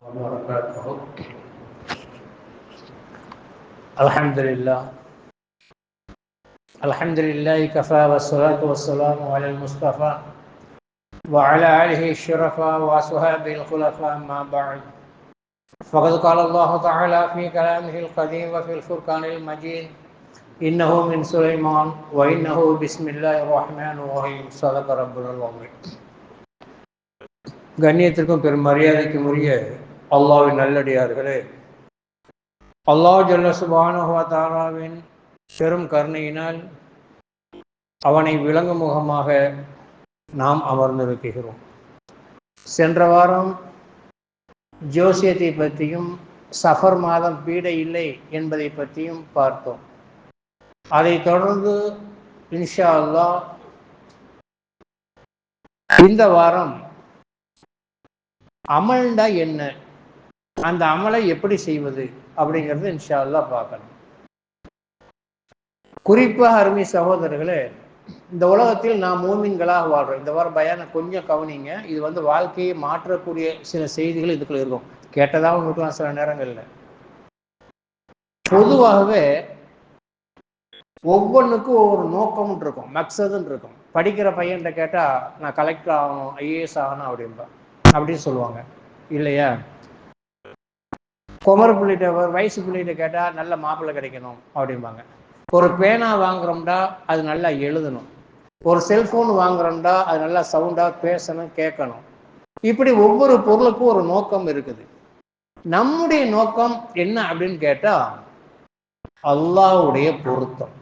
وبركاته. الحمد لله كفى والصلاة والسلام على المصطفى وعلى آله الشرفاء وأصحابه الخلفاء. أما بعد، فقد قال الله تعالى في كلامه القديم وفي الفرقان المجيد: إنه من سليمان وإنه بسم الله الرحمن الرحيم. صدق ربنا العظيم. கண்ணியத்திற்கும் பெரும் மரியாதைக்கும் உரிய அல்லாஹ்வின் நல்லடியார்களே, அல்லாஹ் ஜல்ல சுப்ஹானஹு வ தஆலாவின் பெரும் கருணையினால் அவனை விளங்கும் முகமாக நாம் அமர்ந்திருக்கிறோம். சென்ற வாரம் ஜோசியத்தை பற்றியும் சஃபர் மாதம் பீடை இல்லை என்பதை பற்றியும் பார்த்தோம். அதை தொடர்ந்து இன்ஷா அல்லாஹ் இந்த வாரம் அமல்டா என்ன, அந்த அமலை எப்படி செய்வது அப்படிங்கிறது இன்ஷா அல்லாஹ் பார்க்கணும். குறிப்பாக அருமை சகோதரர்களே, இந்த உலகத்தில் நாம் மூமின்களாக வாழ்றோம். இந்த வாரம் பயான கொஞ்சம் கவனிங்க. இது வாழ்க்கையை மாற்றக்கூடிய சில செய்திகள் இதுக்குள்ள இருக்கும். கேட்டதாகவும் இருக்கலாம், சில நேரங்கள்ல. பொதுவாகவே ஒவ்வொன்றுக்கும் ஒவ்வொரு நோக்கம்னு இருக்கும், மக்சதுன்னு இருக்கும். படிக்கிற பையன்கிட்ட கேட்டா நான் கலெக்டர் ஆகணும், ஐஏஎஸ் ஆகணும் அப்படின்னு சொல்லுவாங்க, இல்லையா? குமர பிள்ளைகிட்ட, வயசு பிள்ளைகிட்ட கேட்டா நல்ல மாப்பிள்ளை கிடைக்கணும் அப்படிம்பாங்க. ஒரு பேனா வாங்குறோம்டா அது நல்லா எழுதணும். ஒரு செல்போன் வாங்குறோம்டா அது நல்லா சவுண்டா பேசணும், கேட்கணும். இப்படி ஒவ்வொரு பொருளுக்கும் ஒரு நோக்கம் இருக்குது. நம்முடைய நோக்கம் என்ன அப்படின்னு கேட்டா அல்லாஹ்வுடைய பொருத்தம்.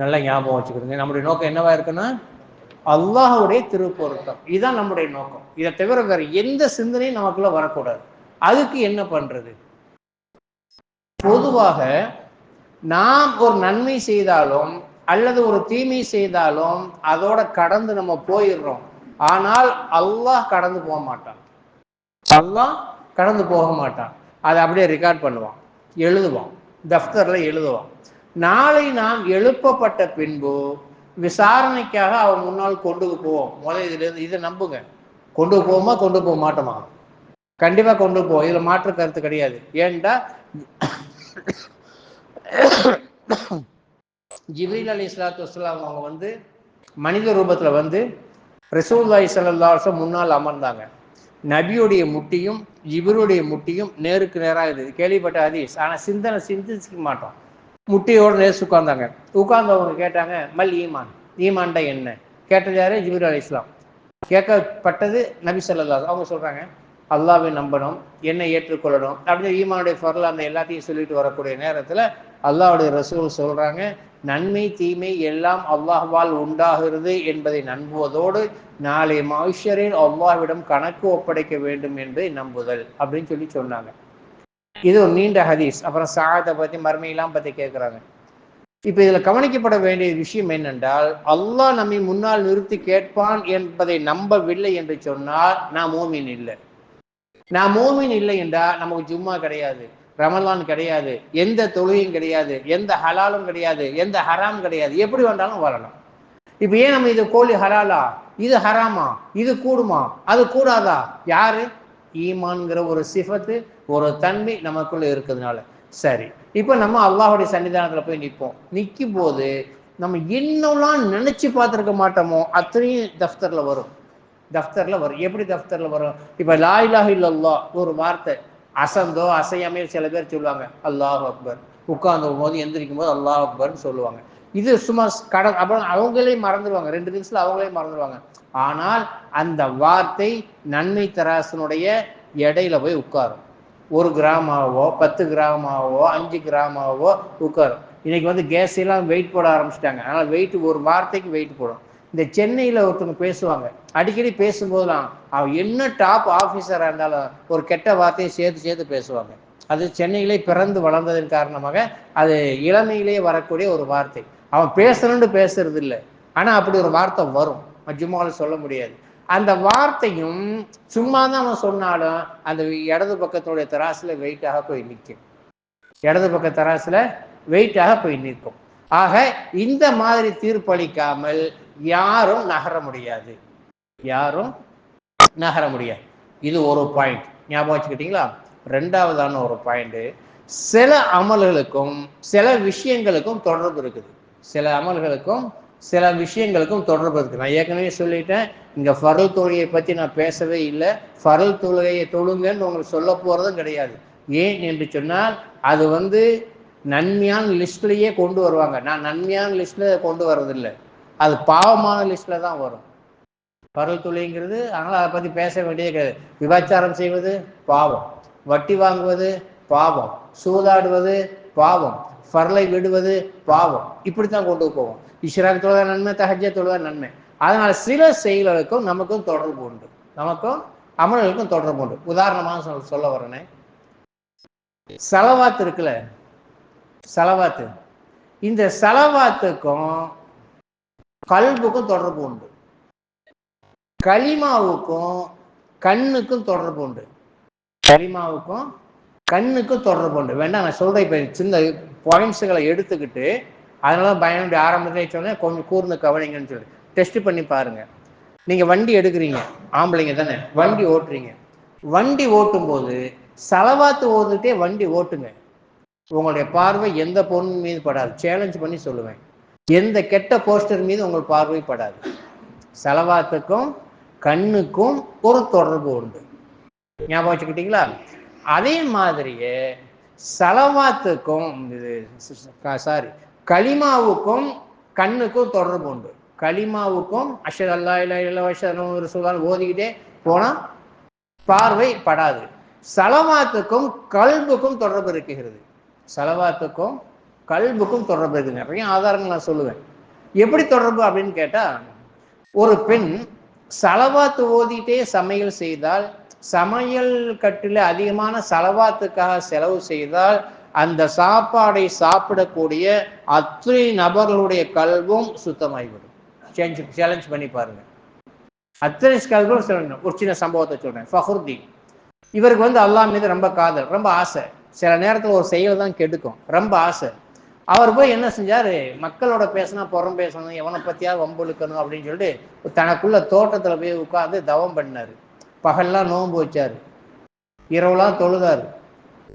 நல்லா ஞாபகம் வச்சுக்கிடுங்க. நம்முடைய நோக்கம் என்னவா இருக்குன்னா அல்லாஹ்வுடைய திருப்பொருத்தம். இதுதான் நம்முடைய நோக்கம். இதை தவிர வேற எந்த சிந்தனையும் நமக்குள்ள வரக்கூடாது. அதுக்கு என்ன பண்றது? பொதுவாக நாம் ஒரு நன்மை செய்தாலும் அல்லது ஒரு தீமை செய்தாலும் அதோட கடந்து நம்ம போயிடுறோம். ஆனால் அல்லாஹ் கடந்து போக மாட்டான். அல்லாஹ் கடந்து போக மாட்டான். அதை அப்படியே ரெக்கார்ட் பண்ணுவான், எழுதுவான், தஃப்தர்ல எழுதுவான். நாளை நாம் எழுப்பப்பட்ட பின்பு விசாரணைக்காக அவன் முன்னால் கொண்டு போவோம். முதல்ல இதுல இருந்து இதை நம்புங்க. கொண்டு போவோமா, கொண்டு போக மாட்டோமா? கண்டிப்பா கொண்டு போவோம். இதுல மாற்று கருத்து கிடையாது. ஏன்டா ஜிப்ரீல் அலைஹிஸ்ஸலாத்து வஸ்ஸலாம் அவங்க மனித ரூபத்துல ரசூலுல்லாஹி ஸல்லல்லாஹு அலைஹி வஸல்லம் முன்னால் அமர்ந்தாங்க. நபியுடைய முட்டியும் ஜிப்ரீலுடைய முட்டியும் நேருக்கு நேராக இருக்குது. கேள்விப்பட்ட ஹதீஸ். ஆனா சிந்திக்க மாட்டோம். முட்டியோட நேசு உட்கார்ந்தாங்க. உட்கார்ந்தவங்க கேட்டாங்க, மல் ஈமான், ஈமான்டா என்ன கேட்டது யாரு? ஜிப்ரீல் அலைஹிஸ்ஸலாம். கேட்கப்பட்டது நபி ஸல்லல்லாஹு. அவங்க சொல்றாங்க, அல்லாஹ்வை நம்பணும், என்னை ஏற்றுக்கொள்ளணும் அப்படின்னு ஈமானுடைய ஃபர்ல அந்த எல்லாத்தையும் சொல்லிட்டு வரக்கூடிய நேரத்துல அல்லாஹ்வுடைய ரசூல் சொல்றாங்க, நன்மை தீமை எல்லாம் அல்லாஹ்வால் உண்டாகிறது என்பதை நம்புவதோடு நாளை மஹ்ஷரில் அல்லாஹ்விடம் கணக்கு ஒப்படைக்க வேண்டும் என்பதை நம்புதல் அப்படின்னு சொன்னாங்க. இது ஒரு நீண்ட ஹதீஸ். அப்புறம் சாதத்தை பத்தி மறுமையெல்லாம் பத்தி கேட்கிறாங்க. இப்ப இதுல கவனிக்கப்பட வேண்டிய விஷயம் என்னென்றால், அல்லாஹ் நம்மை முன்னால் நிறுத்தி கேட்பான் என்பதை நம்பவில்லை என்று சொன்னால் நான் மூமின் இல்லை. நான் மூமின் இல்லை என்றால் நமக்கு ஜும்மா கிடையாது, ரமலான் கிடையாது, எந்த தொழுகையும் கிடையாது, எந்த ஹலாலும் கிடையாது, எந்த ஹராம் கிடையாது. எப்படி வந்தாலும் வரலாம். இப்ப ஏன் நம்ம இது கோழி ஹலாலா, இது ஹராமா, இது கூடுமா, அது கூடாதா? யாரு? ஈமான்கிற ஒரு சிஃபத்து, ஒரு தன்மை நமக்குள்ள இருக்கிறதுனால. சரி, இப்ப நம்ம அல்லாஹ்வுடைய சன்னிதானத்துல போய் நிற்போம். நிற்கும் போது நம்ம என்னெல்லாம் நினைச்சு பார்த்திருக்க மாட்டோமோ அத்தனையும் தஃப்தர்ல வரும். எப்படி தஃப்தர்ல வரும்? இப்ப லா இலாஹ இல்லல்லாஹ் ஒரு வார்த்தை அசந்தோ அசையாமே சில பேர் சொல்லுவாங்க அல்லாஹ் அக்பர். உட்கார்ந்து போது எந்திரிக்கும் போது அல்லாஹ் அக்பர்னு சொல்லுவாங்க. இது சும்மா அப்புறம் அவங்களே மறந்துடுவாங்க, 2 நிமிஷத்துல அவங்களே மறந்துடுவாங்க. ஆனால் அந்த வார்த்தை நன்மை தராசனுடைய எடையில போய் உட்காரும். 1 கிராமாவோ 10 கிராமாவோ 5 கிராமாவோ உட்காரும். இன்னைக்கு கேஸ் எல்லாம் வெயிட் போட ஆரம்பிச்சிட்டாங்க. அதனால வெயிட், ஒரு வார்த்தைக்கு வெயிட் போடும். இந்த சென்னையில ஒருத்தவங்க பேசுவாங்க, அடிக்கடி பேசும்போதெல்லாம் அவன் என்ன டாப் ஆபீசரா இருந்தாலும் ஒரு கெட்ட வார்த்தையை சேர்த்து பேசுவாங்க. அது சென்னையிலே பிறந்து வளர்ந்ததன் காரணமாக அது இளமையிலேயே வரக்கூடிய ஒரு வார்த்தை. அவன் பேசணும்னு பேசுறது இல்லை, ஆனா அப்படி ஒரு வார்த்தை வரும். ஜும்மால சொல்ல முடியாது. அந்த வார்த்தையும் சும்மா தான் அவன் சொன்னாலும் அந்த இடது பக்கத்தினுடைய தராசுல வெயிட்டாக போய் நிற்கும். இடது பக்க தராசுல வெயிட்டாக போய் நிற்கும். ஆக இந்த மாதிரி தீர்ப்பளிக்காமல் யாரும் நகர முடியாது. இது ஒரு பாயிண்ட். ஞாபகம் வச்சுக்கிட்டீங்களா? ரெண்டாவதான ஒரு பாயிண்ட், சில அமல்களுக்கும் சில விஷயங்களுக்கும் தொடர்பு இருக்குது. சில அமல்களுக்கும் சில விஷயங்களுக்கும் தொடர்பு இருக்கு. நான் ஏற்கனவே சொல்லிட்டேன், இங்க ஃபர்ல் தொழுகையை பத்தி நான் பேசவே இல்லை. ஃபர்ல் தொழுகையை தொழுங்கன்னு உங்களுக்கு சொல்ல போறதும் கிடையாது. ஏன் என்று சொன்னால் அது நன்மையான லிஸ்ட்லயே கொண்டு வருவாங்க. நான் நன்மையான லிஸ்ட்ல கொண்டு வர்றதில்லை, அது பாவமான லிஸ்ட்ல தான் வரும் ஃபர்ல் தொழுகைங்கிறது. அதனால அதை பத்தி பேச வேண்டியதே கிடையாது. விபச்சாரம் செய்வது பாவம், வட்டி வாங்குவது பாவம், சூதாடுவது பாவம், ஃபர்லை விடுவது பாவம். இப்படித்தான் கொண்டு போவோம். இஷ்ராக் தொழுதா நன்மை, தஹஜ்ஜத் தொழுதா நன்மை. அதனால சில செயல்களுக்கும் நமக்கும் தொடர்பு உண்டு, நமக்கும் அமல்களுக்கும் தொடர்பு உண்டு. உதாரணமாக சொல்ல வரேனே, சலவாத்து இருக்குல்ல, சலவாத்து, இந்த சலவாத்துக்கும் கல்புக்கும் தொடர்பு உண்டு, கலிமாவுக்கும் கண்ணுக்கும் தொடர்பு உண்டு, கலிமாவுக்கும் கண்ணுக்கும் தொடர்பு உண்டு. வேண்டாம், நான் சொல்றேன் இப்ப சின்ன பாயிண்ட்ஸுகளை எடுத்துக்கிட்டு, அதனால பயனுடைய ஆரம்பத்திலே சொன்னேன், கொஞ்சம் கூர்ந்து கவனிங்கன்னு சொல்லி டெஸ்ட் பண்ணி பாருங்க. நீங்க வண்டி எடுக்கிறீங்க, ஆம்பளைங்க தானே, வண்டி ஓட்டுறீங்க. வண்டி ஓட்டும் போது சலவாத்து ஓதுட்டே வண்டி ஓட்டுங்க. உங்களுடைய பார்வை எந்த பொருள் மீது படாது. சேலஞ்ச் பண்ணி சொல்லுவேன், எந்த கெட்ட போஸ்டர் மீது உங்கள் பார்வை படாது. சலவாத்துக்கும் கண்ணுக்கும் ஒரு தொடர்பு உண்டு. ஞாபகம் வச்சுக்கிட்டீங்களா? அதே மாதிரியே சலவாத்துக்கும் கலிமாவுக்கும் கண்ணுக்கும் தொடர்பு உண்டு. கலிமாவுக்கும் அஷ்ஹது அல்லா இலாஹா இல்லல்லாஹ் வ அஷ்ஹது அன்ன முஹம்மதர் ரசூலுல்லாஹ் ஓதிக்கிட்டே போனா பார்வை படாது. சலவாத்துக்கும் கல்புக்கும் தொடர்பு இருக்கிறது. சலவாத்துக்கும் கல்புக்கும் தொடர்பு இருக்கு. நிறைய ஆதாரங்கள் நான் சொல்லுவேன். எப்படி தொடர்பு அப்படின்னு கேட்டா, ஒரு பெண் சலவாத்து ஓதிட்டே சமையல் செய்தால், சமையல் கட்டில அதிகமான சலவாத்துக்காக செலவு செய்தால், அந்த சாப்பாடை சாப்பிடக்கூடிய அத்தனை நபர்களுடைய கல்வும் சுத்தமாகிவிடும். சேலஞ்ச் பண்ணி பாருங்க. அத்தனை கல்வும் சொல்லணும். ஒரு சின்ன சம்பவத்தை சொல்றேன். ஃபஹ்ருதீன், இவருக்கு அல்லாஹ் மீது ரொம்ப காதல், ரொம்ப ஆசை. சில நேரத்தில் ஒரு செயல் தான் கெடுக்கும், ரொம்ப ஆசை. அவர் போய் என்ன செஞ்சாரு, மக்களோட பேசினா புறம் பேசணும், எவனை பத்தியா வம்புழுக்கணும் அப்படின்னு சொல்லிட்டு தனக்குள்ள தோட்டத்துல போய் உட்கார்ந்து தவம் பண்ணாரு. பகல்லாம் நோன்பு வச்சாரு, இரவுலாம் தொழுதாரு.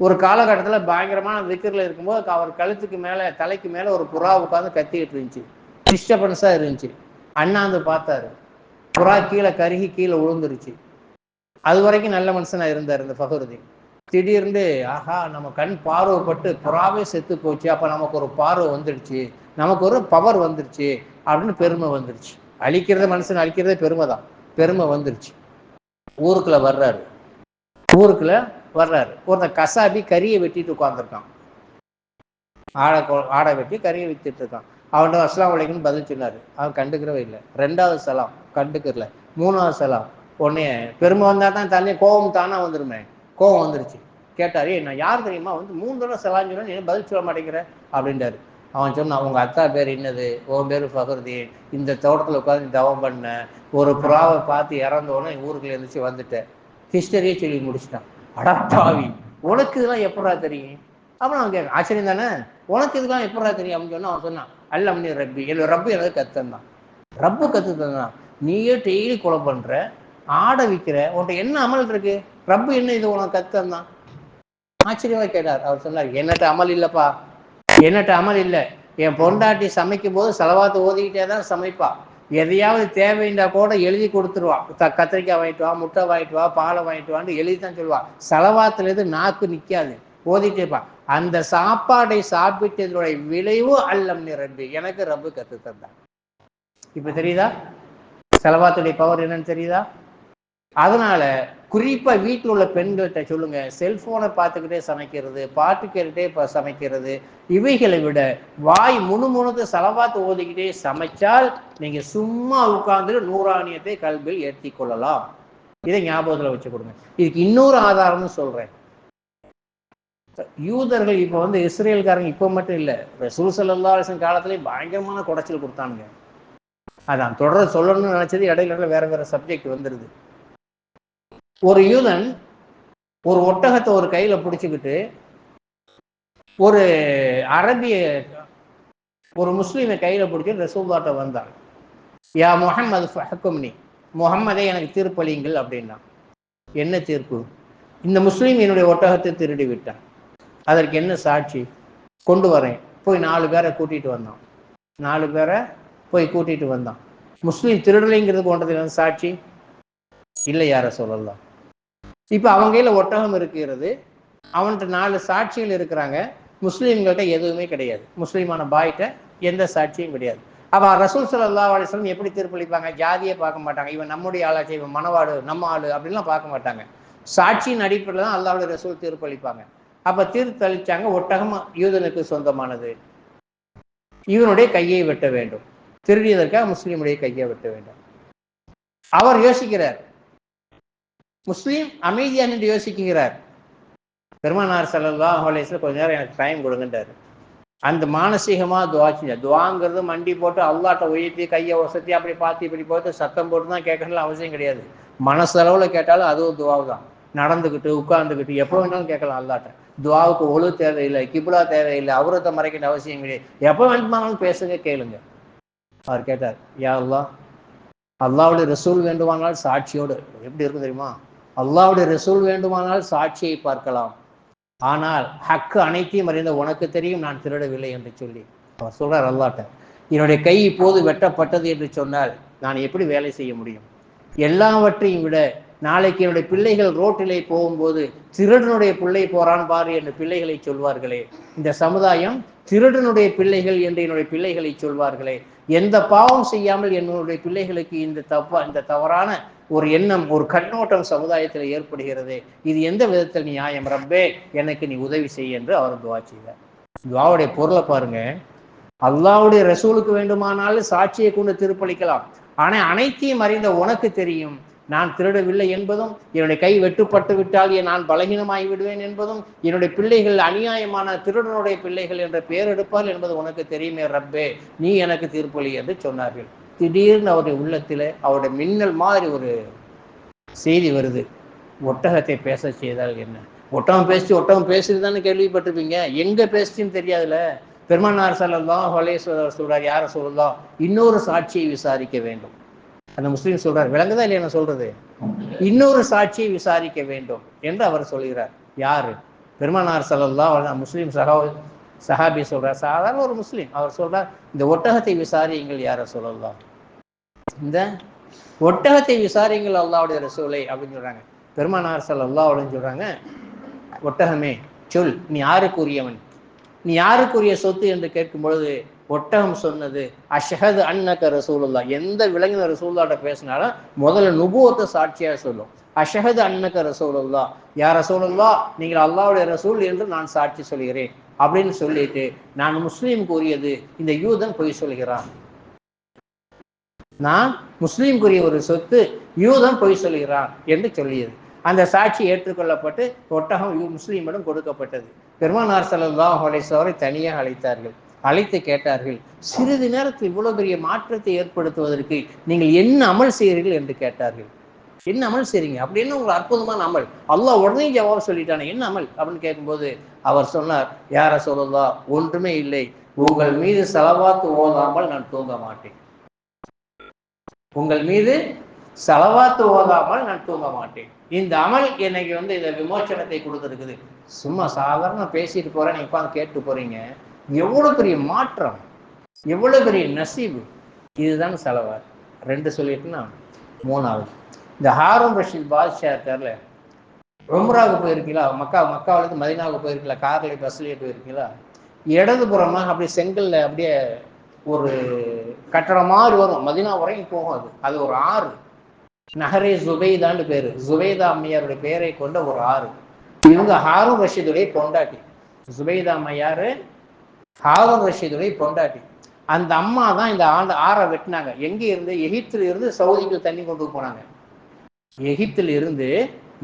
ஒரு காலகட்டத்தில் பயங்கரமான விக்கிரில் இருக்கும்போது அவர் கழுத்துக்கு மேல, தலைக்கு மேல ஒரு புறா உட்கார்ந்து கத்திக்கிட்டு இருந்துச்சு. டிஸ்டர்பன்ஸா இருந்துச்சு. அண்ணாந்து பார்த்தாரு, புறா கீழே கருகி கீழே விழுந்துருச்சு. அது வரைக்கும் நல்ல மனுஷனா இருந்தார் இந்த ஃபஹ்ருதீன். திடீர்னு ஆஹா, நம்ம கண் பார்வைப்பட்டு புறாவே செத்து போச்சு, அப்ப நமக்கு ஒரு பார்வை வந்துடுச்சு, நமக்கு ஒரு பவர் வந்துருச்சு அப்படின்னு பெருமை வந்துருச்சு. அழிக்கிறது, மனுஷன் அழிக்கிறதே பெருமை தான். பெருமை வந்துருச்சு. ஊருக்குள்ள வர்றாரு, ஒருத்தன் கசாபி கறியை வெட்டிட்டு உட்கார்ந்துருக்கான். ஆடை வெட்டி கறியை வித்துட்டு இருக்கான். அவன் அஸ்ஸலாமு அலைக்கும் பதில் சொன்னாரு. அவன் கண்டுக்கிறவே இல்லை. ரெண்டாவது சலாம் கண்டுக்கிறல. மூணாவது சலாம். உடனே பெருமை வந்தா தான் தண்ணி கோபம் தானா வந்துருமே. கோபம் வந்துருச்சு. கேட்டாரு, நான் யார் தெரியுமா, 3 தடவை சலாம் சொன்னா நீ பதில் சொல்ல மாட்டேங்கிற அப்படின்றாரு. அவன் சொன்னான், அவங்க அத்தா பேர் என்னது, உன் பேரு ஃபஹ்ருதீன், இந்த தோட்டத்தில் உட்காந்து தவம் பண்ண, ஒரு புறாவை பார்த்து இறந்தோன்னே ஊருக்குள்ள இருந்துச்சு வந்துட்டேன். ஹிஸ்டரியே சொல்லி முடிச்சிட்டான். அடப்பாவி, உனக்கு இதெல்லாம் எப்படா தெரியும் அப்படின்னு அவன் கேட்க. ஆச்சரியம் தானே, உனக்கு இதெல்லாம் எப்படா தெரியும் அப்படின்னு சொன்னா, அவன் சொன்னான், அல்லம்னி ரப்பி, என்னோட ரப்பு எனக்கு கத்துந்தான். ரப்பு கத்து தந்தான். நீயே டெய்லி கொலை பண்ற, ஆடை விற்கிற, உன்கிட்ட என்ன அமல் இருக்கு, ரப்பு என்ன இது உனக்கு கத்துந்தான்? ஆச்சரியமா கேட்டார். அவர் சொன்னார், என்னட்ட அமல் இல்லப்பா, என்னட்ட அமல் இல்லை. என் பொண்டாட்டி சமைக்கும் போது சலவாத்து ஓதிக்கிட்டே தான் சமைப்பா. எதையாவது தேவைண்டா கூட எழுதி கொடுத்துருவா. கத்திரிக்காய் வாங்கிட்டு வா, முட்டை வாங்கிட்டு வா, பாலை வாங்கிட்டு வான்னு எழுதி தான் சொல்லுவா. சலவாத்துல இருந்து நாக்கு நிக்காது, ஓதிட்டேப்பா. அந்த சாப்பாடை சாப்பிட்டதனுடைய விளைவு அல்லம்னி ரப்பி, எனக்கு ரப்பு கத்து தந்தான். இப்ப தெரியுதா சலவாத்துடைய பவர் என்னன்னு தெரியுதா? அதனால குறிப்பா வீட்டில் உள்ள பெண்கள்கிட்ட சொல்லுங்க, செல்போனை பார்த்துக்கிட்டே சமைக்கிறது, பாட்டு கேட்டுட்டே சமைக்கிறது, இவைகளை விட வாய் முணுமுணுத்து சலவாத்து ஓதிக்கிட்டே சமைச்சால் நீங்க சும்மா உட்கார்ந்து நூறானியத்தை கல்வியில் ஏற்றி கொள்ளலாம். இதை ஞாபகத்துல வச்சு கொடுங்க. இதுக்கு இன்னொரு ஆதாரம்னு சொல்றேன். யூதர்கள் இப்ப இஸ்ரேல்காரங்க இப்ப மட்டும் இல்ல, ரசூல் ஸல்லல்லாஹு அலைஹி வஸல்லம் காலத்திலேயே பயங்கரமான குடைச்சல் கொடுத்தானுங்க. அதான் தொடர் சொல்லணும்னு நினைச்சது, இடையில வேற வேற சப்ஜெக்ட் வந்துருது. ஒரு யூதன் ஒரு ஒட்டகத்தை ஒரு கையில பிடிச்சுக்கிட்டு ஒரு அரபிய ஒரு முஸ்லீமை கையில பிடிச்சி ரசூலுல்லாஹ்ட்ட வந்தான். யா முஹம்மது ஃபஹ்கும்னி, முஹம்மதே எனக்கு தீர்ப்பளியுங்கள் அப்படின்னா. என்ன தீர்ப்பு? இந்த முஸ்லீம் என்னுடைய ஒட்டகத்தை திருடி விட்டான், அதற்கு என்ன சாட்சி? கொண்டு வரேன். போய் 4 பேரை கூட்டிட்டு வந்தான். 4 பேரை போய் கூட்டிட்டு வந்தான். முஸ்லீம் திருடலைங்கிறதுக்கு ஒன்றதுக்கு சாட்சி இல்லை யார சொல்லலாம். இப்ப அவங்க கையில ஒட்டகம் இருக்கிறது, அவன்கிட்ட 4 சாட்சிகள் இருக்கிறாங்க. முஸ்லீம்கள்ட்ட எதுவுமே கிடையாது, முஸ்லீமான பாய்கிட்ட எந்த சாட்சியும் கிடையாது. அப்ப ரசூல் ஸல்லல்லாஹு அலைஹி வஸல்லம் எப்படி தீர்ப்பளிப்பாங்க? ஜாதியை பார்க்க மாட்டாங்க, இவன் நம்முடைய ஆளாச்சு, இவன் மனவாடு நம்ம ஆளு அப்படின்லாம் பார்க்க மாட்டாங்க. சாட்சியின் அடிப்படையில் தான் அல்லாஹ்வுடைய ரசூல் தீர்ப்பளிப்பாங்க. அப்ப தீர்ப்பளிச்சாங்க, ஒட்டகம் யூதனுக்கு சொந்தமானது, இவனுடைய கையை வெட்ட வேண்டும், திருடியதற்காக முஸ்லீமுடைய கையை வெட்ட வேண்டும். அவர் யோசிக்கிறார், முஸ்லீம் அமைதியா நின்று யோசிக்கிறார். பெருமானார் ஸல்லல்லாஹு அலைஹி வஸல்லம் கொஞ்ச நேரம் எனக்கு டைம் கொடுங்கன்றாரு. அந்த மானசீகமா துவா செஞ்சார். துவாங்கிறது மண்டி போட்டு அல்லாஹ்ட்ட உயர்த்தி கையை வசதி அப்படி பார்த்து இப்படி போட்டு சத்தம் போட்டு தான் கேட்கணும்னு அவசியம் கிடையாது. மனசளவுல கேட்டாலும் அதுவும் துவாவு தான். நடந்துக்கிட்டு உட்கார்ந்துக்கிட்டு எப்போ வேணாலும் கேட்கலாம் அல்லாஹ்ட்ட. துவாவுக்கு ஒழு தேவையில்லை, கிப்லா தேவையில்லை, அவரத்தை மறைக்கிற அவசியம் கிடையாது. எப்போ வேண்டுமானாலும் பேசுங்க, கேளுங்க. அவர் கேட்டார், யா அல்லாஹ், அல்லாஹ்வுடைய ரசூல் வேண்டுமானால் சாட்சியோடு, எப்படி இருக்கும் தெரியுமா? அல்லாஹ்வுடைய ரசூல் வேண்டுமானால் சாட்சியை பார்க்கலாம், ஆனால் ஹக்கு அனைத்தையும் அறிந்த உனக்கு தெரியும் நான் திருடவில்லை என்று சொல்லி அவர் சொல்றார் அல்லாஹ்ட்ட. என்னுடைய கை இப்போது வெட்டப்பட்டது என்று சொன்னால் நான் எப்படி வேலை செய்ய முடியும்? எல்லாவற்றையும் விட நாளைக்கு என்னுடைய பிள்ளைகள் ரோட்டிலே போகும்போது திருடனுடைய பிள்ளை போறான் பாரு என்று பிள்ளைகளை சொல்வார்களே, இந்த சமுதாயம் திருடனுடைய பிள்ளைகள் என்று என்னுடைய பிள்ளைகளை சொல்வார்களே, எந்த பாவம் செய்யாமல் என்னுடைய பிள்ளைகளுக்கு இந்த தவறான ஒரு எண்ணம், ஒரு கண்ணோட்டம் சமுதாயத்தில் ஏற்படுகிறது, இது எந்த விதத்தில் நியாயம்? ரப்பே எனக்கு நீ உதவி செய்ய என்று அவர் துவா செய்தார். துவாவுடைய பொருளை பாருங்க. அல்லாஹ்வுடைய ரசூலுக்கு வேண்டுமானாலும் சாட்சியை கொண்டு தீர்ப்பளிக்கலாம், ஆனா அனைத்தையும் அறிந்த உனக்கு தெரியும் நான் திருடவில்லை என்பதும், என்னுடைய கை வெட்டுப்பட்டு விட்டால் நான் பலகீனமாகி விடுவேன் என்பதும், என்னுடைய பிள்ளைகள் அநியாயமான திருடனுடைய பிள்ளைகள் என்ற பெயர் எடுப்பார் என்பது உனக்கு தெரியுமே ரப்பே, நீ எனக்கு தீர்ப்பளி என்று சொன்னார்கள். திடீர்னு அவருடைய உள்ளத்தில் அவருடைய மின்னல் மாதிரி ஒரு செய்தி வருது, ஒட்டகத்தை பேச செய்தால் என்ன? ஒட்டகம் பேசுதுதானே கேள்விப்பட்டிருப்பீங்க, எங்க பேசுச்சுன்னு தெரியாதுல. பெருமானார் ஸல்லல்லாஹு அலைஹி வஸல்லம் சொல்றார், யார சொல்லலாம், இன்னொரு சாட்சியை விசாரிக்க வேண்டும். அந்த முஸ்லீம் சொல்றார், விளங்குதா இல்லையா நான் சொல்றது? இன்னொரு சாட்சியை விசாரிக்க வேண்டும் என்று அவர் சொல்கிறார். யாரு? பெருமானார் ஸல்லல்லாஹு அலைஹி வஸல்லம். முஸ்லீம் சஹாபி சொல்றார், சாதாரண ஒரு முஸ்லீம், அவர் சொல்றார், இந்த ஒட்டகத்தை விசாரியுங்கள் யார சொல்லலாம், இந்த ஒட்டகத்தை விசாரியுங்கள் அல்லாஹ்வுடைய ரசூலை அப்படின்னு சொல்றாங்க. பெருமானார் ஸல்லல்லாஹு அலைஹி வஸல்லம் சொல்றாங்க, ஒட்டகமே சொல், நீ யாருக்குரியவன், நீ யாருக்குரிய சொத்து என்று கேட்கும் பொழுது ஒட்டகம் சொன்னது, அஷ்ஹது அன்னக ரசூலுல்லாஹ். எந்த விலங்கின ரசூலுல்லாஹ்ட்ட பேசினாலும் முதல்ல நுபுவத்தை சாட்சியாக சொல்லும். அஷ்ஹது அன்னக ரசூலுல்லாஹ், யா ரசூலுல்லாஹ் நீங்கள் அல்லாஹ்வுடைய ரசூல் என்று நான் சாட்சி சொல்கிறேன் அப்படின்னு சொல்லிட்டு, நான் முஸ்லீமுக்கு உரியது, இந்த யூதன் பொய் சொல்கிறான், நான் முஸ்லீமுக்குரிய ஒரு சொத்து, யூதன் பொய் சொல்கிறான் என்று சொல்லியது. அந்த சாட்சி ஏற்றுக்கொள்ளப்பட்டு ஒட்டகம் முஸ்லீமிடம் கொடுக்கப்பட்டது. பெருமானார் ஸல்லல்லாஹு அலைஹி வஸல்லம் தனியாக அழைத்தார்கள். அழைத்து கேட்டார்கள், சிறிது நேரத்தில் இவ்வளவு பெரிய மாற்றத்தை ஏற்படுத்துவதற்கு நீங்கள் என்ன அமல் செய்கிறீர்கள் என்று கேட்டார்கள். என்ன அமல் செய்றீங்க? அப்படின்னு ஒரு அற்புதமான அமல். அல்லாஹ் உடனே ஜவாப் சொல்லிட்டானே, என்ன அமல் அப்படின்னு கேட்கும்போது அவர் சொன்னார், யா ரசூலுல்லாஹ், ஒன்றுமே இல்லை, உங்கள் மீது ஸலவாத் ஓதாமல் நான் தூங்க மாட்டேன், உங்கள் மீது ஸலவாத் ஓதாமல் நான் தூங்க மாட்டேன். இந்த அமல் எனக்கு இந்த விமோச்சனத்தை கொடுத்துருக்குது. சும்மா சாதாரண பேசிட்டு போறேன், நீங்க உட்காந்து கேட்டு போறீங்க, எவ்வளவு பெரிய மாற்றம், எவ்வளவு பெரிய நசீபு. இதுதான் ஸலவாத். 2 சொல்லிட்டுனா 3வது, இந்த ஹாரூன் ரஷீத் பாத்ஷா இருக்கார்ல, உம்ராவுக்கு போயிருக்கீங்களா? மக்காவிலிருந்து மதீனாவுக்கு போயிருக்கீங்களா? கார்ல பஸ்லயே போயிருக்கீங்களா? இடதுபுறமாக அப்படியே செங்கல்ல அப்படியே ஒரு கட்டடம் மாதிரி வரும், மதீனா வரைக்கும் போகும். அது ஒரு ஆறு, நஹரே ஜுபைதான்னு பேரு, ஜுபைதா அம்மையாருடைய பெயரை கொண்ட ஒரு ஆறு. இவங்க ஹாரூன் ரஷீதுடைய பொண்டாட்டி. ஜுபைதா அம்மையாரு ஹாரூன் ரஷீதுடைய பொண்டாட்டி. அந்த அம்மா தான் இந்த ஆறை வெட்டினாங்க. எங்க இருந்து? எகிப்தில் இருந்து சவுதிக்கு தண்ணி கொண்டு போனாங்க. எகிப்தில் இருந்து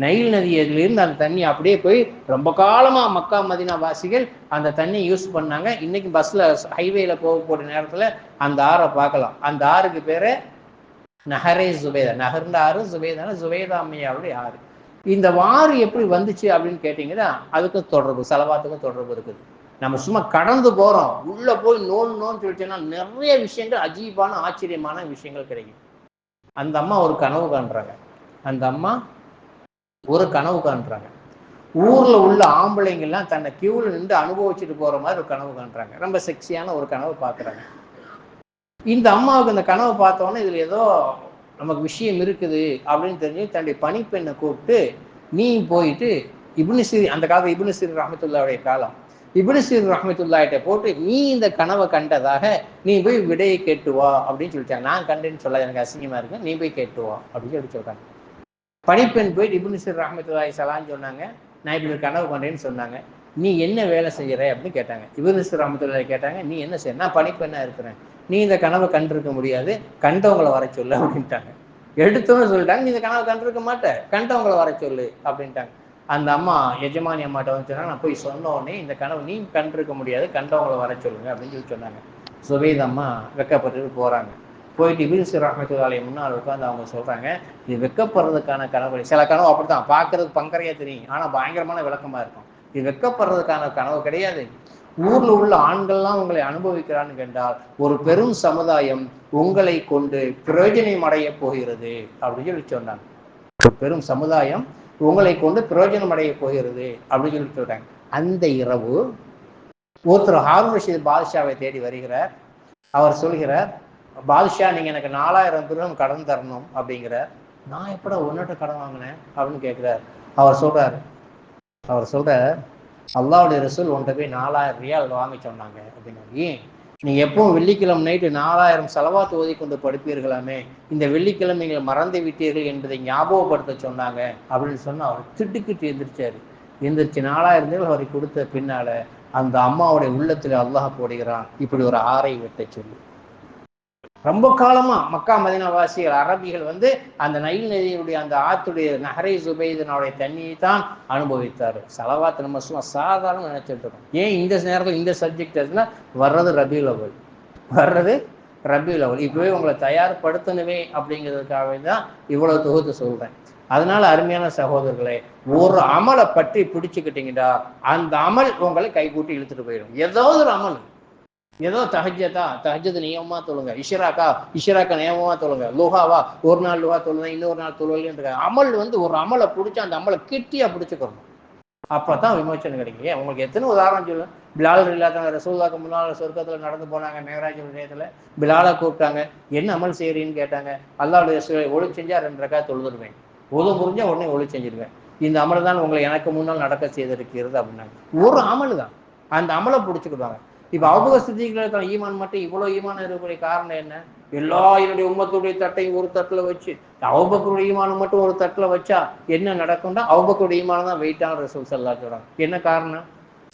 நைல் நதியிலிருந்து அந்த தண்ணி அப்படியே போய் ரொம்ப காலமா மக்கா மதீனா வாசிகள் அந்த தண்ணியை யூஸ் பண்ணாங்க. இன்னைக்கு பஸ்ல ஹைவேல போகக்கூடிய நேரத்துல அந்த ஆறை பார்க்கலாம். அந்த ஆறுக்கு பேரு நஹரே ஜுபைதா. நஹர்ந்த ஆறு, ஜுபைதான ஜுபைதா அம்மையாவுடைய ஆறு. இந்த ஆறு எப்படி வந்துச்சு அப்படின்னு கேட்டீங்கன்னா, அதுக்கும் தொடர்பு, ஸலவாத்துக்கும் தொடர்பு இருக்குது. நம்ம சும்மா கடந்து போறோம், உள்ள போய் நோன்னு சொல்லிட்டோம்னா நிறைய விஷயங்கள், அஜீபான ஆச்சரியமான விஷயங்கள் கிடைக்கும். அந்த அம்மா ஒரு கனவு காண்றாங்க. அந்த அம்மா ஒரு கனவு காண்றாங்க. ஊர்ல உள்ள ஆம்பளைங்கெல்லாம் தன்னை கியூவில் நின்று அனுபவிச்சுட்டு போற மாதிரி ஒரு கனவு காண்றாங்க. ரொம்ப செக்ஸியான ஒரு கனவு பார்க்குறாங்க. இந்த அம்மாவுக்கு அந்த கனவை பார்த்தோன்னே இதுல ஏதோ நமக்கு விஷயம் இருக்குது அப்படின்னு தெரிஞ்சு தன்னுடைய பணிப்பெண்ணை கூப்பிட்டு, நீ போயிட்டு இப்னு சீரின், அந்த காலத்துல இப்னு சீரின் ரஹ்மத்துல்லாஹுடைய காலம், இப்னு சீரின் ரஹ்மத்துல்லாஹிட்ட போட்டு நீ இந்த கனவை கண்டதாக நீ போய் விடையை கேட்டு வா அப்படின்னு சொல்லிட்டாங்க. நான் கண்டேன்னு சொல்ல எனக்கு அசிங்கமா இருக்கு, நீ போய் கேட்டு வா அப்படின்னு சொல்லி சொல்றாங்க. பணிப்பெண் போய் இப்னு சீரின் ரஹ்மத்துல்லாஹி ஸலான்னு சொன்னாங்க. நான் இப்படி ஒரு கனவு கண்டேன்னு சொன்னாங்க. நீ என்ன வேலை செய்யற அப்படின்னு கேட்டாங்க. இப்னு சீரின் ரஹ்மத்துல்லாஹி கேட்டாங்க, நீ என்ன செய்ய? நான் பணிப்பெண்ணா இருக்கிறேன், நீ இந்த கனவை கண்டிருக்க முடியாது, கண்டவங்களை வர சொல்லு அப்படின்ட்டாங்க. எடுத்தோன்னு சொல்லிட்டாங்க, நீ இந்த கனவை கண்டிருக்க மாட்ட, கண்டவங்களை வர சொல்லு அப்படின்ட்டாங்க. அந்த அம்மா எஜமானி அம்மாட்ட வந்து சொன்னாங்க, நான் போய் சொன்ன உடனே இந்த கனவு நீ கண்டிருக்க முடியாது, கண்டவங்களை வர சொல்லுங்க அப்படின்னு சொல்லி சொன்னாங்க. சுபைத் அம்மா வெக்கப்பட்டு போறாங்க. போயிட்டு இப்னு சீரின் ரஹ்மத்துல்லாஹி முன்னால் உட்காந்து அவங்க சொல்றாங்க, இது வெக்கப்படுறதுக்கான கனவு. சில கனவு அப்படித்தான் பார்க்கறதுக்கு பங்கரையா தெரியும், ஆனா பயங்கரமான விளக்கமா இருக்கும். இது வெக்கப்படுறதுக்கான கனவு கிடையாது. ஊர்ல உள்ள ஆண்கள்லாம் உங்களை அனுபவிக்கிறான்னு கேட்டால் ஒரு பெரும் சமுதாயம் உங்களை கொண்டு பிரயோஜனம் அடைய போகிறது அப்படின்னு சொல்லி சொன்னாங்க. ஒரு பெரும் சமுதாயம் உங்களை கொண்டு பிரயோஜனம் அடைய போகிறது அப்படின்னு சொல்லி சொல்றாங்க. அந்த இரவு ஒருத்தர் ஹாரூன் ரஷீத் பாதுஷாவை தேடி வருகிறார். அவர் சொல்கிறார், பாதுஷா நீங்க எனக்கு 4000 திர்ஹம் கடன் தரணும் அப்படிங்கிறார். நான் எப்படா உன்னிட்ட கடன் வாங்கினேன் அப்படின்னு கேட்கிறார். அவர் சொல்றார், அல்லாஹ்வுடைய ரசூல் உன்கிட்ட போய் 4000 ரியால் வாங்க சொன்னாங்க அப்படின்னா. ஏன்? நீங்க எப்பவும் வெள்ளிக்கிழமை நைட்டு 4000 செலவாத்து ஓதி கொண்டு படுப்பீர்களாமே, இந்த வெள்ளிக்கிழமை நீங்கள் மறந்து விட்டீர்கள் என்பதை ஞாபகப்படுத்த சொன்னாங்க அப்படின்னு சொன்னா அவர் திட்டுக்கிட்டு எந்திரிச்சாரு. எந்திரிச்சு 4000 திர்ஹம் அவரை கொடுத்த பின்னால அந்த அம்மாவுடைய உள்ளத்துல அல்லாஹ் போடுகிறான், இப்படி ஒரு ஆறை வெட்ட சொல்லி. ரொம்ப காலமா மக்கா மதீனா வாசிகள் அரபிகள் வந்து அந்த நைல் நதியுடைய அந்த ஆத்துடைய நஹரை சுபைதனுடைய தண்ணியை தான் அனுபவித்தார். சலவாத் நம்ம சும்மா சாதாரண நினைச்சிட்டு இருக்கோம். ஏன் இந்த நேரத்தில் இந்த சப்ஜெக்ட் வர்றது ரபியுல் அவ்வல். இப்பவே உங்களை தயார்படுத்தணுமே அப்படிங்கிறதுக்காகவே தான் இவ்வளவு தொகுத்து சொல்றேன். அதனால அருமையான சகோதரர்களே, ஒரு அமலை பற்றி பிடிச்சுக்கிட்டீங்கன்னா அந்த அமல் உங்களை கைகூட்டி இழுத்துட்டு போயிடும். ஏதாவது ஒரு அமல், ஏதோ தஹஜ்ஜத் நியமமா தொழுங்க, இஷராக்கா நியமமா தொழுங்க, லுஹாவா ஒரு நாள் லுஹா தொழுங்க, இன்னொரு நாள் தொழுங்க. அமல் வந்து ஒரு அமலை பிடிச்சி அந்த அமலை கெட்டியா பிடிச்சுக்கணும். அப்பதான் விமோச்சனம் கிடைக்கும். உங்களுக்கு எத்தனை உதாரணம் சொல்லுங்க. பிலால் இல்லாத ரசூலுல்லாஹ்க்கு முன்னால் சொர்க்கத்துல நடந்து போனாங்க. மேகராஜ் விஷயத்துல பிலாலை கூப்பிட்டாங்க, என்ன அமல் செய்யறீன்னு கேட்டாங்க. அல்லாஹ்வுடைய ஒளி செஞ்சா 2 ரக்காத் தொழுதுருவேன், ஒழு புரிஞ்சா உடனே ஒளி செஞ்சிருவேன், இந்த அமல் தான் உங்களை எனக்கு முன்னால் நடக்க செய்திருக்கிறது அப்படின்னாங்க. ஒரு அமல் தான், அந்த அமலை பிடிச்சுக்கிடுவாங்க. இப்ப அபூபக்கர் சித்திக் ஈமான் மட்டும் இவ்வளவு ஈமான் இருக்கக்கூடிய காரணம் என்ன? எல்லா என்னுடைய உம்மத்துடைய தட்டையும் ஒரு தட்டுல வச்சு அபூபக்கருடைய ஈமான் மட்டும் ஒரு தட்டுல வச்சா என்ன நடக்கும்னா அபூபக்கருடைய ஈமான் தான் வெயிட்டான ரசூல் ஸல்லல்லாஹு அலைஹி வஸல்லம். என்ன காரணம்?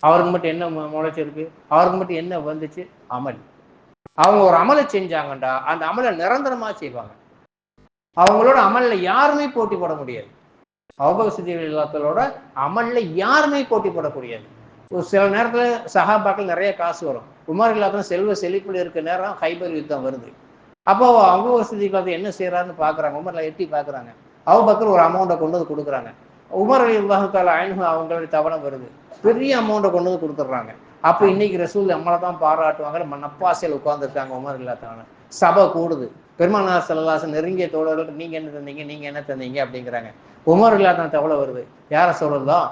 அவருக்கு மட்டும் என்ன முளைச்சிருக்கு? அவருக்கு மட்டும் என்ன வந்துச்சு? அமல். அவங்க ஒரு அமலை செஞ்சாங்கண்டா அந்த அமலை நிரந்தரமா செய்வாங்க. அவங்களோட அமல்ல யாருமே போட்டி போட முடியாது. அபூபக்கர் சித்திக் ரலியல்லாஹு அமல்ல யாருமே போட்டி போடக்கூடியது. ஒரு சில நேரத்துல சஹாபாக்கள் நிறைய காசு வரும். உமர் ரலியல்லாஹு செல்வ செழிப்புல இருக்க நேரம் ஹைபர் யுத்தம் வருது. அப்போ அபூபக்கர் சித்திக் என்ன செய்யறாருன்னு பாக்குறாங்க. உமர்ல எட்டி பாக்குறாங்க. அபூபக்கர் ஒரு அமௌண்ட்டை கொண்டு வந்து கொடுக்குறாங்க. உமர் ரலியல்லாஹு தஆலா அன்ஹு அவங்களுடைய தவணை வருது, பெரிய அமௌண்ட்டை கொண்டு வந்து கொடுத்துட்றாங்க. அப்போ இன்னைக்கு ரசூல் நம்மளை தான் பாராட்டுவாங்க. நப்பாசையில் உட்கார்ந்துருக்காங்க உமர் ரலியல்லாஹு தஆலா. சபை கூடுது. பெருமானார் ஸல்லல்லாஹு அலைஹி வஸல்லம் நெருங்கிய தோழர்களுக்கு நீங்க என்ன தந்தீங்க, நீங்க என்ன தந்தீங்க அப்படிங்கிறாங்க. உமர் ரலியல்லாஹு தஆலா தவளை வருது. யார சொல்லலாம்,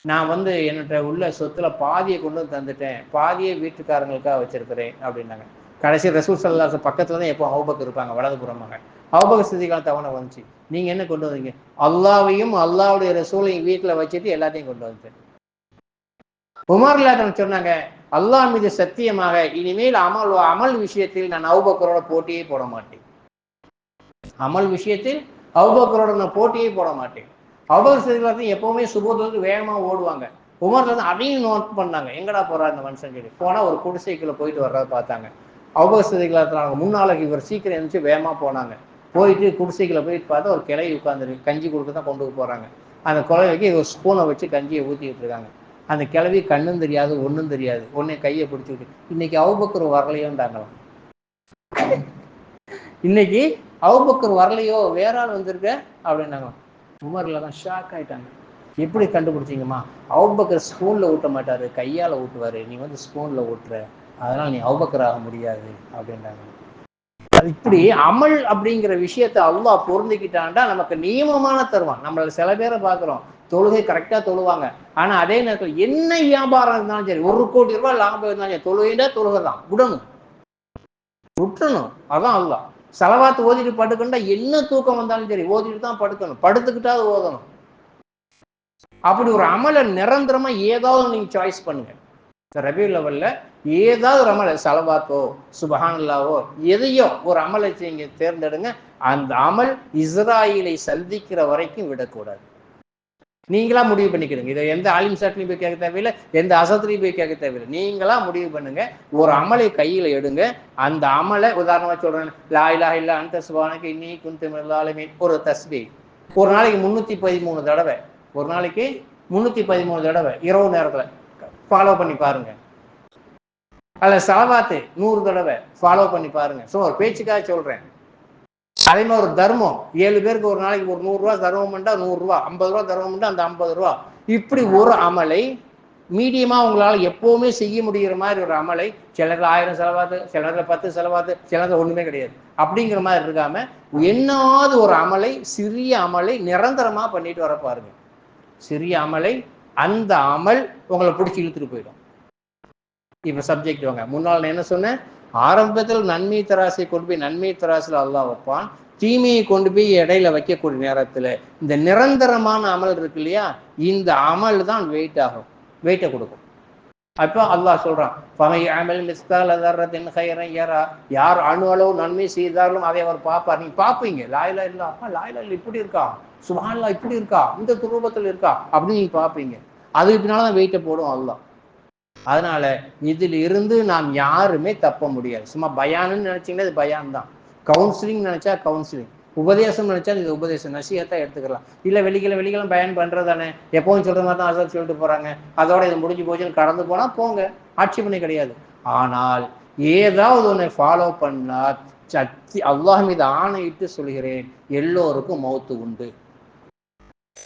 நான் வந்து என்னட்ட உள்ள சொத்துல பாதியை கொண்டு வந்து தந்துட்டேன், பாதியை வீட்டுக்காரங்களுக்காக வச்சிருக்கிறேன் அப்படின்னாங்க. கடைசி ரசூல் ஸல்லல்லாஹு அலைஹி வஸல்லம் பக்கத்துல தான் எப்போ அபூபக்கர் இருப்பாங்க, வலதுபுறமாக. அபூபக்கர் சித்திக்கான தவணை வந்துச்சு. நீங்க என்ன கொண்டு வந்தீங்க? அல்லாஹ்வையும் அல்லாஹ்வுடைய ரசூலையும் வீட்டுல வச்சுட்டு எல்லாத்தையும் கொண்டு வந்துட்டேன். உமர் ரலியல்லாஹு சொன்னாங்க, அல்லாஹ் மீது சத்தியமாக இனிமேல் அமல் விஷயத்தில் நான் அபூபக்கரோட போட்டியே போட மாட்டேன். அமல் விஷயத்தில் அபூபக்கரோட நான் போட்டியே போட மாட்டேன். அபூபக்கர் சித்திக் எப்பவுமே சுபூத்துக்கு வேகமா ஓடுவாங்க. உமர்ல இருந்து அதையும் நோட் பண்ணாங்க, எங்கடா போறாரு இந்த மனுஷன் சொல்லி. போனா ஒரு குடிசைக்குள்ள போயிட்டு வர்றத பார்த்தாங்க. அபூபக்கர் சித்திக் முன்னால இவர் சீக்கிரம் எழுந்துச்சு வேகமா போனாங்க. போயிட்டு குடிசைக்குள்ள போயிட்டு பார்த்தா ஒரு கிளை உட்கார்ந்து கஞ்சி கொடுக்க தான் கொண்டு போறாங்க. அந்த குழவைக்கு ஒரு ஸ்பூனை வச்சு கஞ்சியை ஊத்திட்டு இருக்காங்க. அந்த கிளவி கண்ணும் தெரியாது ஒன்றும் தெரியாது. உடனே கையை பிடிச்சிக்கிட்டு இன்னைக்கு அபூபக்கர் வரலையோன்றாங்களாம். இன்னைக்கு அபூபக்கர் வரலையோ, வேற ஆள் வந்திருக்க அப்படின்னாங்க. உமர்ல தான் ஷாக் ஆயிட்டாங்க. எப்படி கண்டுபிடிச்சிங்கம்மா? அபூபக்கர் ஸ்பூன்ல ஊட்ட மாட்டாரு, கையால ஊட்டுவாரு, நீ வந்து ஸ்பூன்ல ஊட்டுற, அதனால நீ அபூபக்கர் ஆக முடியாது அப்படின்றாங்க. அது இப்படி அமல் அப்படிங்கிற விஷயத்த அல்லாஹ் பொருந்திக்கிட்டான்டா நமக்கு நியமமான தருவான். நம்மள சில பேரை பார்க்குறோம், தொழுகை கரெக்டா தொழுவாங்க. ஆனா அதே நேரத்தில் என்ன வியாபாரம் இருந்தாலும் சரி, 1,00,00,000 லாபம் இருந்தாலும் சரி, தொழுகைன்னா தொழுகை தான், விட்டுறணும். அதான் அல்லாஹ். சலவாத்து ஓதிட்டு படுக்கண்டா என்ன தூக்கம் வந்தாலும் சரி ஓதிட்டு தான் படுக்கணும், படுத்துக்கிட்டாவது ஓதணும். அப்படி ஒரு அமலை நிரந்தரமா ஏதாவது நீங்க சாய்ஸ் பண்ணுங்க. ரபியுல் லெவல்ல ஏதாவது ஒரு அமல், சலவாத்தோ சுபஹானல்லாவோ எதையோ ஒரு அமலை நீங்க தேர்ந்தெடுங்க. அந்த அமல் இஸ்ராயலை சந்திக்கிற வரைக்கும் விடக்கூடாது. நீங்களா முடிவு பண்ணிக்கிறீங்க. இதை எந்த ஆலிம் சாட்லையும் போய் கேட்க தேவையில்லை, எந்த அசத்துலையும் போய் கேட்க தேவையில்லை. நீங்களா முடிவு பண்ணுங்க. ஒரு அமலை கையில எடுங்க. அந்த அமலை உதாரணமா சொல்றேன், லா இலாஹ இல்லா அன்த சுப்ஹானக இன்னீ குன்து மினல் ஸாலிமீன், ஒரு தஸ்பீஹ் ஒரு நாளைக்கு 313 தடவை, ஒரு நாளைக்கு 313 தடவை இரவு நேரத்துல ஃபாலோ பண்ணி பாருங்க. அல்ல சலவாத்து 100 தடவை ஃபாலோ பண்ணி பாருங்க. ஸோ ஒரு பேச்சுக்காக சொல்றேன். அதே மாதிரி ஒரு தர்மம் 7 பேருக்கு ஒரு நாளைக்கு ஒரு 100 ரூபா தர்மம் பண்ணா 100 ரூபா, 50 ரூபா தர்மம் பண்ணா அந்த 50 ரூபா. இப்படி ஒரு அமலை மீடியமா உங்களால எப்பவுமே செய்ய முடிகிற மாதிரி ஒரு அமலை, சில நேரத்தில் 1000 செலவாது, சில நேரத்தில் 10 செலவாது, சில நேரத்தில் ஒண்ணுமே கிடையாது, அப்படிங்கிற மாதிரி இருக்காம என்னாவது ஒரு அமலை, சிறிய அமலை நிரந்தரமா பண்ணிட்டு வர பாருங்க. சிறிய அமலை, அந்த அமல் உங்களை பிடிச்சி இழுத்துட்டு போயிடும். இப்ப சப்ஜெக்ட் வாங்க. முன்னால் நான் என்ன சொன்னேன், ஆரம்பத்தில் நன்மை தராசை கொண்டு போய் நன்மை தராசில் அல்லாஹ் வைப்பான், தீமையை கொண்டு போய் இடையில வைக்கக்கூடிய நேரத்துல இந்த நிரந்தரமான அமல் இருக்கு இல்லையா, இந்த அமல் தான் வெயிட் ஆகும், வெயிட்டை கொடுக்கும். அப்போ அல்லாஹ் சொல்றான், யார் அணு அளவு நன்மை செய்தாலும் அதை அவர் பார்ப்பார். நீங்க பார்ப்பீங்க, லாயிலா இல்ல, அப்பா லாயிலா இல்ல இப்படி இருக்கா, சுப்ஹானல்லாஹ் இப்படி இருக்கா, இந்த துருவத்தில் இருக்கா அப்படின்னு நீங்க பார்ப்பீங்க. அதுக்கு பின்னால்தான் வெயிட்டை போடும் அல்லாஹ். அதனால இதில் இருந்து நாம் யாருமே தப்ப முடியாது. சும்மா பயான்னு நினைச்சீங்கன்னா இது பயான் தான், கவுன்சிலிங் நினைச்சா கவுன்சிலிங், உபதேசம் நினைச்சா இது உபதேசம், நசீகத்தா எடுத்துக்கலாம். இல்ல வெள்ளிக்கிழமை பயன் பண்றதானே, எப்பவும் சொல்ற மாதிரி தான் அசல் சொல்லிட்டு போறாங்க, அதோட இது முடிஞ்சு போச்சுன்னு கடந்து போனா போங்க, ஆட்சேபனை கிடையாது. ஆனால் ஏதாவது ஒன்றை ஃபாலோ பண்ணா சக்தி அல்லாஹ் மீது ஆணையிட்டு சொல்கிறேன், எல்லோருக்கும் மௌத்து உண்டு.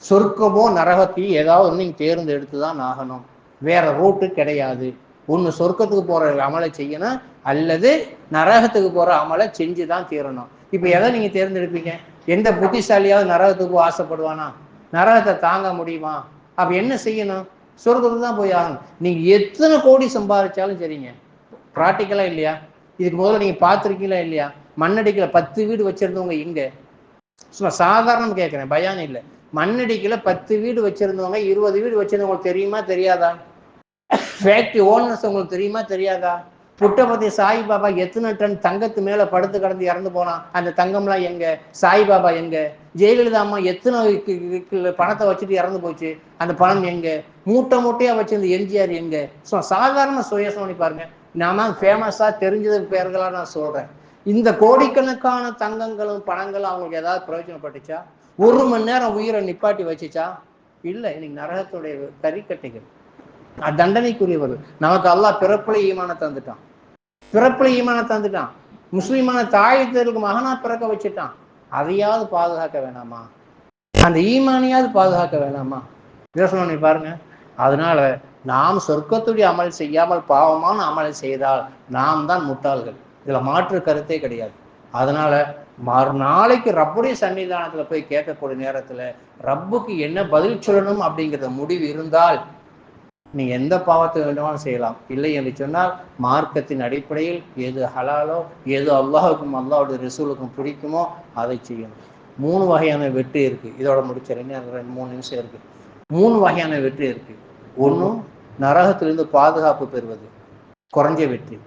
சொர்க்கமோ நரகத்தையும் ஏதாவது ஒன்று நீங்க தேர்ந்தெடுத்துதான் ஆகணும், வேற ரூட்டு கிடையாது. ஒன்று சொர்க்கத்துக்கு போற அமலை செய்யணும், அல்லது நரகத்துக்கு போற அமலை செஞ்சுதான் தீரணும். இப்ப எதை நீங்க தேர்ந்தெடுப்பீங்க? எந்த புத்திசாலியாவது நரகத்துக்கு ஆசைப்படுவானா? நரகத்தை தாங்க முடியுமா? அப்ப என்ன செய்யணும்? சொர்க்கத்துக்கு தான் போய் ஆகணும். நீங்க எத்தனை கோடி சம்பாதிச்சாலும் சரிங்க, ப்ராக்டிக்கலா இல்லையா? இதுக்கு முதல்ல நீங்க பார்த்துருக்கீங்களா இல்லையா? மண்ணடிக்கல 10 வீடு வச்சிருந்தவங்க இங்க, சும்மா சாதாரணம் கேட்கிறேன், பயான் இல்லை, மண்ணடிக்கல 10 வீடு வச்சிருந்தவங்க 20 வீடு வச்சிருந்தவங்களுக்கு தெரியுமா தெரியாதா? ஃபேக்டரி ஓனர்ஸ் உங்களுக்கு தெரியுமா தெரியாதா? புட்டபர்த்தி சாய்பாபா எத்தனை டன் தங்கத்து மேல படுத்து கடந்து இறந்து போனா, அந்த தங்கம்லாம் எங்க? சாய்பாபா எங்க? ஜெயலலிதா அம்மா எத்தனை பணத்தை வச்சுட்டு இறந்து போச்சு, அந்த பணம் எங்க? மூட்டை மூட்டையா வச்சிருந்த எம்ஜிஆர் எங்க? சாதாரண சுயசோனி பாருங்க. நாம ஃபேமஸா தெரிஞ்சது பேர்களா நான் சொல்றேன். இந்த கோடிக்கணக்கான தங்கங்களும் பணங்களும் அவங்களுக்கு ஏதாவது பிரயோஜனப்பட்டுச்சா? 1 மணி நேரம் உயிரை நிப்பாட்டி வச்சுச்சா? இல்லை. இன்னைக்கு நரகத்துடைய கறிக்கட்டைகள், தண்டனைக்குரியவர். நமக்கு அல்லாஹ் பிறப்புல ஈமான தந்துட்டான், பிறப்புல ஈமான தந்துட்டான். முஸ்லிமான தாயத்திற்கு மகனா பிறக்க வச்சுட்டான். அதையாவது பாதுகாக்க வேணாமா? அந்த ஈமானியாவது பாதுகாக்க வேணாமா? யோசனை பாருங்க. அதனால நாம் சொர்க்கத்துடைய அமல் செய்யாமல் பாவமான அமலை செய்தால் நாம் தான் முட்டாள்கள், இதுல மாற்று கருத்தே கிடையாது. அதனால மறுநாளைக்கு ரப்புடைய சன்னிதானத்துல போய் கேட்கக்கூடிய நேரத்துல ரப்புக்கு என்ன பதில் சொல்லணும் அப்படிங்கிற முடிவு இருந்தால் நீ எந்த பாவத்தை வேண்டுமாலும் செய்யலாம். இல்லை என்று சொன்னால் மார்க்கத்தின் அடிப்படையில் எது ஹலாலோ, எது அல்லாஹுக்கும் அல்லாஹுடைய ரசூலுக்கும் பிடிக்குமோ அதை செய்யணும். 3 வகையான வெற்றி இருக்கு. இதோட முடிச்சிடறேன், 3 நிமிஷம் இருக்கு. 3 வகையான வெற்றி இருக்கு. ஒன்றும் நரகத்திலிருந்து பாதுகாப்பு பெறுவது, குறைஞ்ச வெற்றி.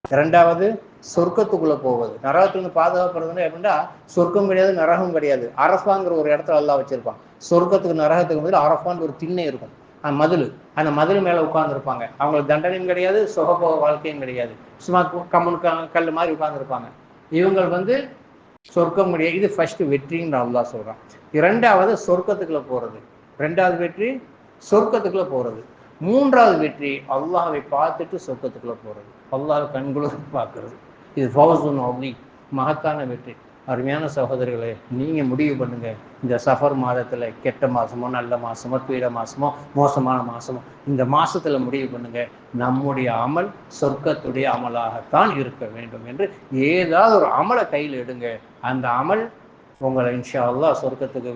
2வது சொர்க்கத்துக்குள்ள போவது. நரகத்திலிருந்து பாதுகாப்புறதுன்னா எப்படின்னா, சொர்க்கம் கிடையாது நரகம் கிடையாது, அரஃபாங்கிற ஒரு இடத்துல அல்லாஹ் வச்சிருப்பான். சொர்க்கத்துக்கு நரகத்துக்கு முதல்ல அரஃபான்னு ஒரு திண்ணை இருக்கும், மதில், அந்த மதில் மேல உட்கார்ந்துருப்பாங்க. அவங்களுக்கு தண்டனையும் கிடையாது, சுகபோக வாழ்க்கையும் கிடையாது, சும்மா கம்முன் கல் மாதிரி உட்கார்ந்துருப்பாங்க. இவங்க சொர்க்கம் கிடையாது. இது ஃபர்ஸ்ட் வெற்றின்னு அல்லாஹ் சொல்றான். 2வது சொர்க்கத்துக்குள்ள போறது. 2வது வெற்றி சொர்க்கத்துக்குள்ள போறது. 3வது வெற்றி அல்லாஹ்வை பார்த்துட்டு சொர்க்கத்துக்குள்ள போறது, அல்லாஹ் கண்குளிர பார்க்கறது. இது ஃபௌசுன் அஸீம், மகத்தான வெற்றி. அருமையான சகோதரர்களே, நீங்க முடிவு பண்ணுங்க, இந்த சஃபர் மாதத்துல கெட்ட மாசமோ நல்ல மாசமோ பீட மாசமோ மோசமான மாசமோ, இந்த மாசத்துல முடிவு பண்ணுங்க, நம்முடைய அமல் சொர்க்கத்துடைய அமலாகத்தான் இருக்க வேண்டும் என்று ஏதாவது ஒரு அமலை கையில் எடுங்க. அந்த அமல் உங்களை இன்ஷா அல்லாஹ் சொர்க்கத்துக்கு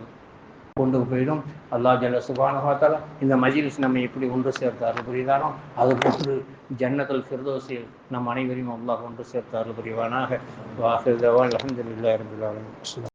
கொண்டு போயிடும். அல்லாஹ் ஜல்ல சுப்ஹானஹு வ தஆலா இந்த மஜ்லிஸ் நம்ம எப்படி ஒன்று சேர்த்து அருள் புரிந்தானோ அது போன்று ஜன்னத்துல் ஃபிர்தௌஸில் நம் அனைவரையும் அல்லாஹ் ஒன்று சேர்த்து அருள் புரிவானாக. வாஹிரு தஅவானா அல்ஹம்துலில்லாஹி ரப்பில் ஆலமீன்.